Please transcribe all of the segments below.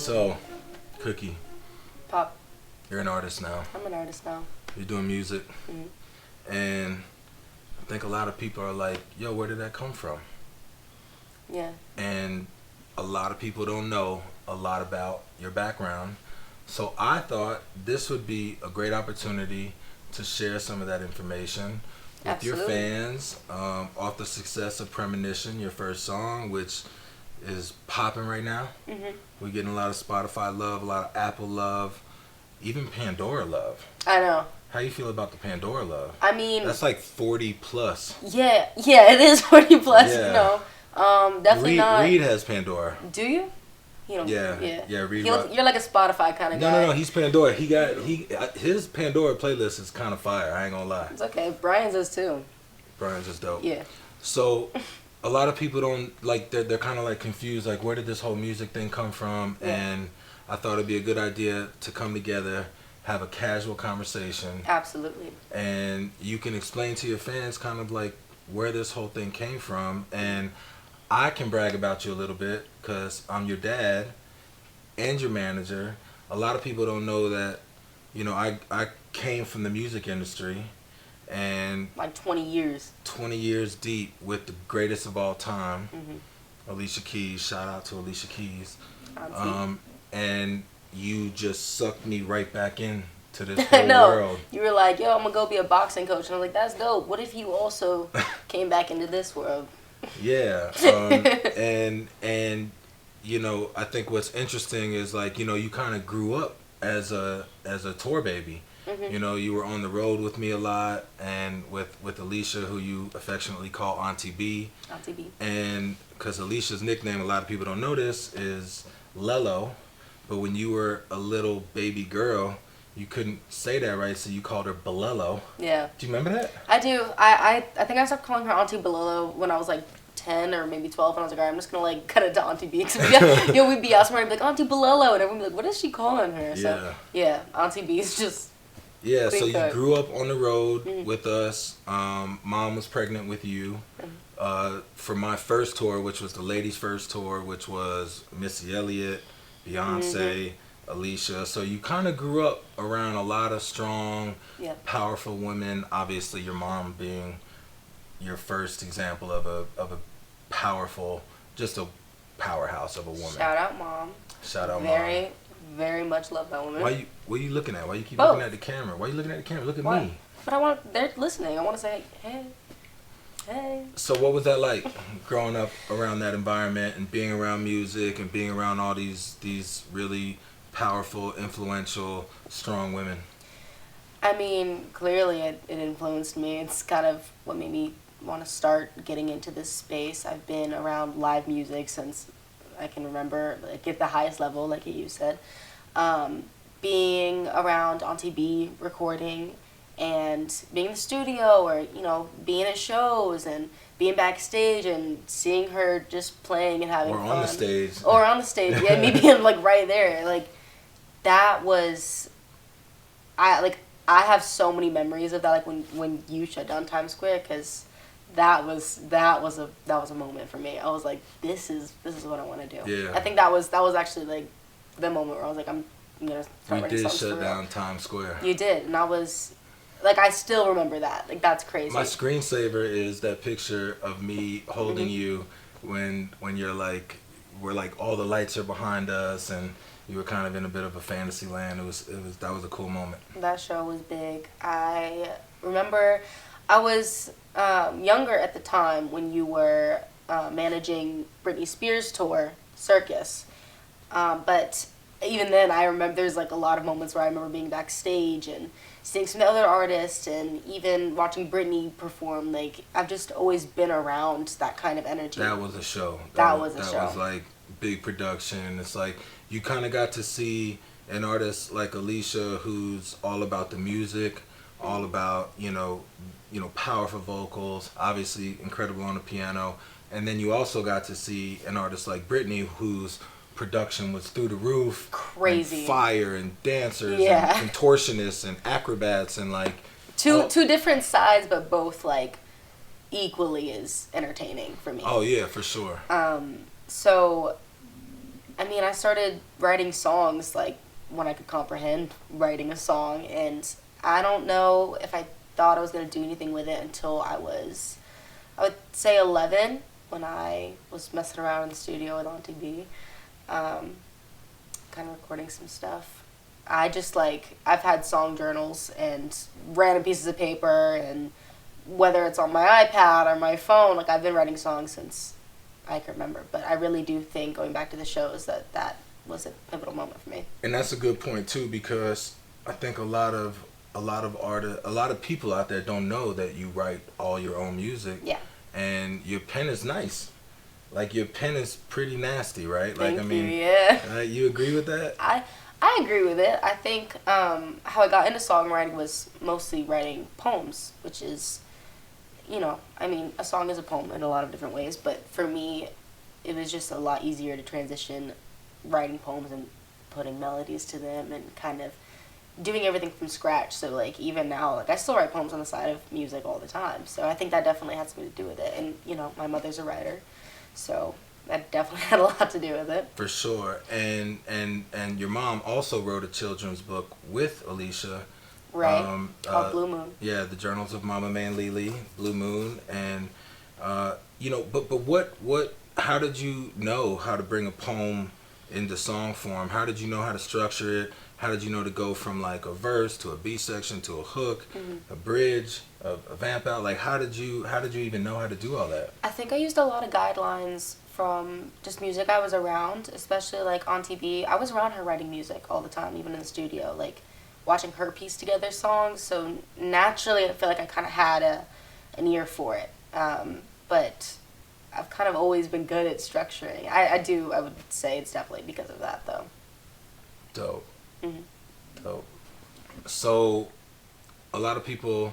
So, Cookie, Pop. you're an artist now. I'm an artist now. You're doing music. Mm-hmm. And I think a lot of people are like, yo, where did that come from? Yeah. And a lot of people don't know a lot about your background. So I thought this would be a great opportunity to share some of that information with Absolutely. your fans off the success of Premonition, your first song, which is popping right now. Mm-hmm. We're getting a lot of Spotify love, a lot of Apple love, even Pandora love. I know. How you feel about the Pandora love? I mean, that's like 40 plus. Yeah, it is 40 plus. Yeah. No, definitely not. Reed has Pandora. Do you? You don't. Yeah. Reed. You're like a Spotify kind of guy. No. He's Pandora. His Pandora playlist is kind of fire. I ain't gonna lie. It's okay. Brian's is too. Brian's is dope. Yeah. So, a lot of people don't like. They're kind of like confused. Like, where did this whole music thing come from? Yeah. And I thought it'd be a good idea to come together, have a casual conversation. Absolutely. And you can explain to your fans kind of like where this whole thing came from. And I can brag about you a little bit because I'm your dad and your manager. A lot of people don't know that, I came from the music industry and like 20 years. 20 years deep with the greatest of all time, Mm-hmm. Alicia Keys. Shout out to Alicia Keys. Auntie. And you just sucked me right back in to this I whole know. world. You were like, yo, I'm going to go be a boxing coach. And I was like, that's dope. What if you also came back into this world? Yeah. And I think what's interesting is like, you kind of grew up as a tour baby. Mm-hmm. You were on the road with me a lot and with Alicia, who you affectionately call Auntie B. Auntie B. And because Alicia's nickname, a lot of people don't know this, is Lelo. But when you were a little baby girl, you couldn't say that right, so you called her Balelo. Yeah. Do you remember that? I do. I think I stopped calling her Auntie Balelo when I was like 10 or maybe 12, and I was like, all right, I'm just going to like cut it to Auntie B. We'd be out somewhere and be like, Auntie Balelo, and everyone would be like, what is she calling her? So, yeah, Auntie B is just... Yeah, so you grew up on the road with us. Mom was pregnant with you. For my first tour, which was the ladies' first tour, which was Missy Elliott, Beyonce, Alicia. So you kind of grew up around a lot of strong, powerful women. Obviously, your mom being your first example of a powerful, just a powerhouse of a woman. Shout out, Mom. Shout out, Mom. Very much love that woman. What are you looking at? Why you keep looking at the camera? Why are you looking at the camera? Look at me. But they're listening. I want to say, hey. So what was that like, growing up around that environment and being around music and being around all these really powerful, influential, strong women? I mean, clearly it influenced me. It's kind of what made me want to start getting into this space. I've been around live music since I can remember, like at the highest level, like you said. Being around Auntie B recording and being in the studio or, being at shows and being backstage and seeing her just playing and having fun. Or on the stage. Or on the stage, yeah, me being like right there. Like, that was, I have so many memories of that, like when you shut down Times Square, because that was a moment for me. I was like, this is what I want to do. Yeah. I think that was actually like the moment where I was like, I'm gonna start writing songs. You did shut down Times Square. You did, and I was like, I still remember that. Like, that's crazy. My screensaver is that picture of me holding you when you're like, we're like all the lights are behind us and you were kind of in a bit of a fantasy land. That was a cool moment. That show was big. I remember I was younger at the time when you were managing Britney Spears' tour, Circus. But even then, I remember there's like a lot of moments where I remember being backstage and seeing some of the other artists and even watching Britney perform. Like, I've just always been around that kind of energy. That was a show. That was a show. That was like big production. It's like you kind of got to see an artist like Alicia, who's all about the music, all about, powerful vocals, obviously incredible on the piano. And then you also got to see an artist like Britney, whose production was through the roof. Crazy. And fire and dancers and contortionists and acrobats and like... Two different sides, but both like equally as entertaining for me. Oh yeah, for sure. So I mean, I started writing songs like when I could comprehend writing a song, and I don't know if I thought I was gonna do anything with it until I would say 11, when I was messing around in the studio with Auntie B, kind of recording some stuff. I've had song journals and random pieces of paper, and whether it's on my iPad or my phone, like I've been writing songs since I can remember. But I really do think, going back to the shows, that was a pivotal moment for me. And that's a good point too, because I think a lot of artists, a lot of people out there don't know that you write all your own music. Yeah. And your pen is nice. Like, your pen is pretty nasty, right? Thank like, I mean, you, yeah. You agree with that? I agree with it. I think how I got into songwriting was mostly writing poems, which is, I mean, a song is a poem in a lot of different ways, but for me, it was just a lot easier to transition writing poems and putting melodies to them and kind of doing everything from scratch. So, like, even now, like, I still write poems on the side of music all the time. So I think that definitely had something to do with it. And, my mother's a writer, so that definitely had a lot to do with it. For sure. And your mom also wrote a children's book with Alicia. Right. Called Blue Moon. Yeah, The Journals of Mama Man Lily, Blue Moon. And, but how did you know how to bring a poem into song form? How did you know how to structure it? How did you know to go from like a verse to a B section to a hook, a bridge, a vamp out? Like, how did you even know how to do all that? I think I used a lot of guidelines from just music I was around, especially like Auntie B. I was around her writing music all the time, even in the studio, like watching her piece together songs. So naturally, I feel like I kind of had an ear for it. But I've kind of always been good at structuring. I would say it's definitely because of that, though. Dope. Mm-hmm. Dope. So, a lot of people,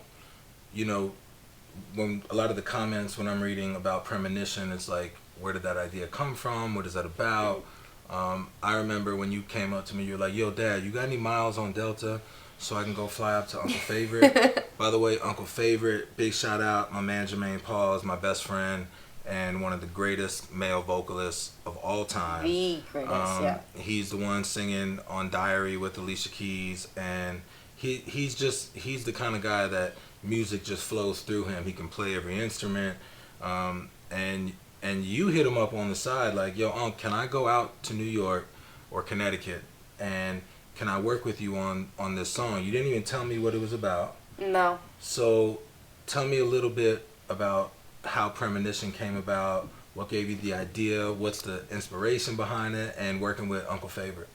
when a lot of the comments when I'm reading about premonition, it's like, where did that idea come from? What is that about? I remember when you came up to me, you're like, yo, Dad, you got any miles on Delta so I can go fly up to Uncle Favorite? By the way, Uncle Favorite, big shout out. My man Jermaine Paul is my best friend and one of the greatest male vocalists of all time. The greatest, yeah. He's the one singing on Diary with Alicia Keys, and he's the kind of guy that music just flows through him. He can play every instrument, and you hit him up on the side like, yo, Unc, can I go out to New York or Connecticut, and can I work with you on this song? You didn't even tell me what it was about. No. So tell me a little bit about how Premonition came about, what gave you the idea, what's the inspiration behind it, and working with Uncle Favorite.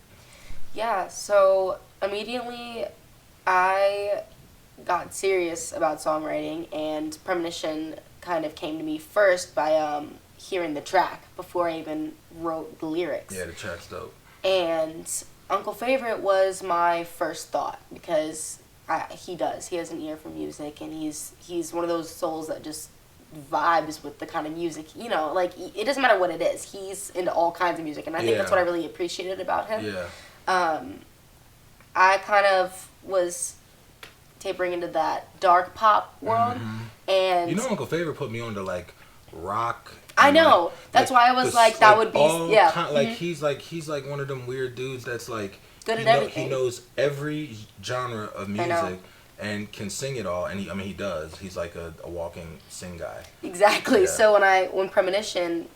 Yeah, so immediately I got serious about songwriting, and Premonition kind of came to me first by hearing the track before I even wrote the lyrics. Yeah, the track's dope. And Uncle Favorite was my first thought, because he has an ear for music, and he's one of those souls that just vibes with the kind of music, like, it doesn't matter what it is, he's into all kinds of music, and I think that's what I really appreciated about him. Yeah. I kind of was tapering into that dark pop world, and Uncle Favorite put me on to like rock. I know, that's why I was like, that would be, yeah. He's like one of them weird dudes that's like good at everything. He knows every genre of music and can sing it all, and he does. He's like a walking sing guy. Exactly. Yeah. So when Premonition,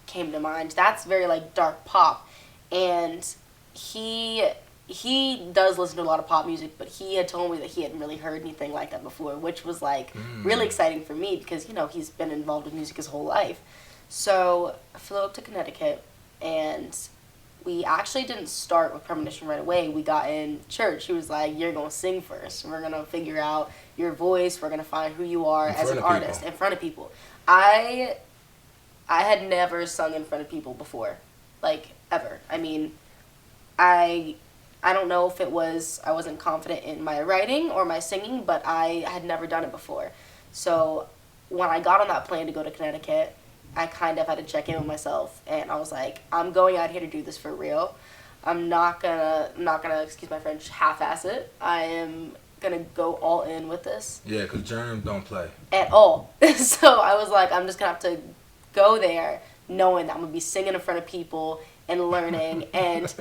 came to mind, that's very like dark pop, and he does listen to a lot of pop music, but he had told me that he hadn't really heard anything like that before, which was like really exciting for me, because he's been involved with music his whole life. So I flew up to Connecticut, and we actually didn't start with Premonition right away. We got in church. He was like, you're going to sing first. We're going to figure out your voice. We're going to find who you are as an artist in front of people. I had never sung in front of people before, like, ever. I mean, I don't know if it was I wasn't confident in my writing or my singing, but I had never done it before. So when I got on that plane to go to Connecticut, I kind of had to check in with myself, and I was like, I'm going out here to do this for real. I'm not gonna, excuse my French, half-ass it. I am gonna go all in with this. Yeah, because Germ don't play. At all. So I was like, I'm just gonna have to go there knowing that I'm gonna be singing in front of people, and learning. And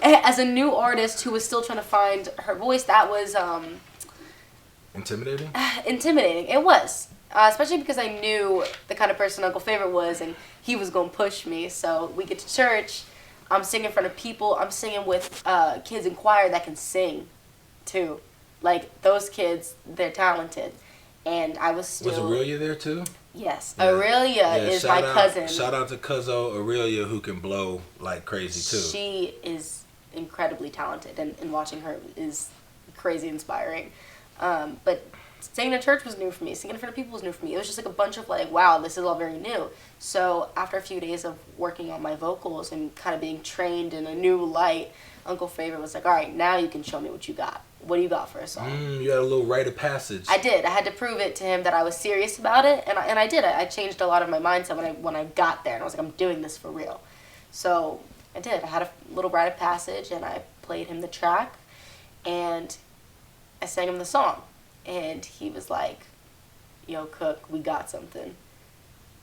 as a new artist who was still trying to find her voice, that was intimidating. Intimidating. It was. Especially because I knew the kind of person Uncle Favorite was, and he was going to push me. So we get to church, I'm singing in front of people, I'm singing with kids in choir that can sing, too. Like, those kids, they're talented. And I was still... Was Aurelia there, too? Yes. Yeah. Aurelia is my cousin. Shout out to Cuzzo Aurelia, who can blow like crazy, too. She is incredibly talented, and watching her is crazy inspiring. But... singing in church was new for me. Singing in front of people was new for me. It was just like a bunch of like, wow, this is all very new. So after a few days of working on my vocals and kind of being trained in a new light, Uncle Favorite was like, all right, now you can show me what you got. What do you got for a song? You had a little rite of passage. I did. I had to prove it to him that I was serious about it, and I did it. I changed a lot of my mindset when I got there, and I was like, I'm doing this for real. So I did. I had a little rite of passage, and I played him the track, and I sang him the song. And he was like, yo, Cook, we got something.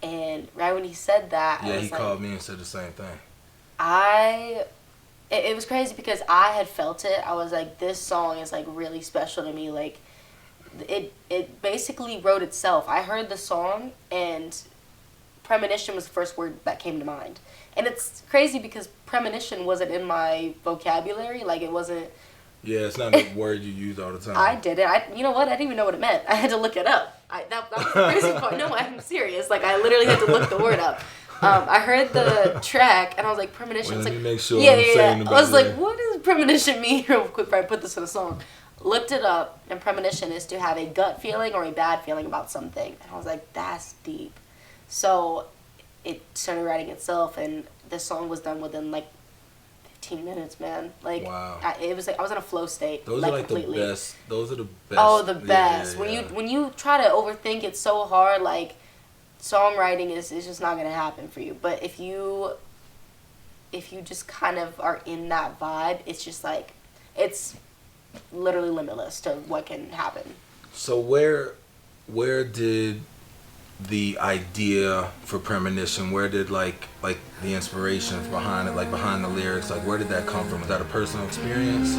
And right when he said that, yeah, I was he called me and said the same thing. It was crazy because I had felt it. I was like, this song is like really special to me. Like, it basically wrote itself. I heard the song and premonition was the first word that came to mind. And it's crazy because premonition wasn't in my vocabulary. Like, it wasn't... Yeah, it's not a word you use all the time. I did it. You know what? I didn't even know what it meant. I had to look it up. That was the crazy part. No, I'm serious. Like, I literally had to look the word up. I heard the track, and I was like, premonition. Well, let me make sure yeah. I was like, what does premonition mean? Real quick before I put this in a song. Looked it up, and premonition is to have a gut feeling or a bad feeling about something. And I was like, that's deep. So it started writing itself, and the song was done within, like, 15 minutes, man. Like, wow. It was like I was in a flow state. Those like, are like completely. the best. Those are the best. Oh, the best. Yeah. When you try to overthink it so hard, like, songwriting is just not gonna happen for you. But if you just kind of are in that vibe, it's just like, it's literally limitless to what can happen. So where did the idea for premonition, where did like the inspirations behind it, like behind the lyrics, like where did that come from? Was that a personal experience?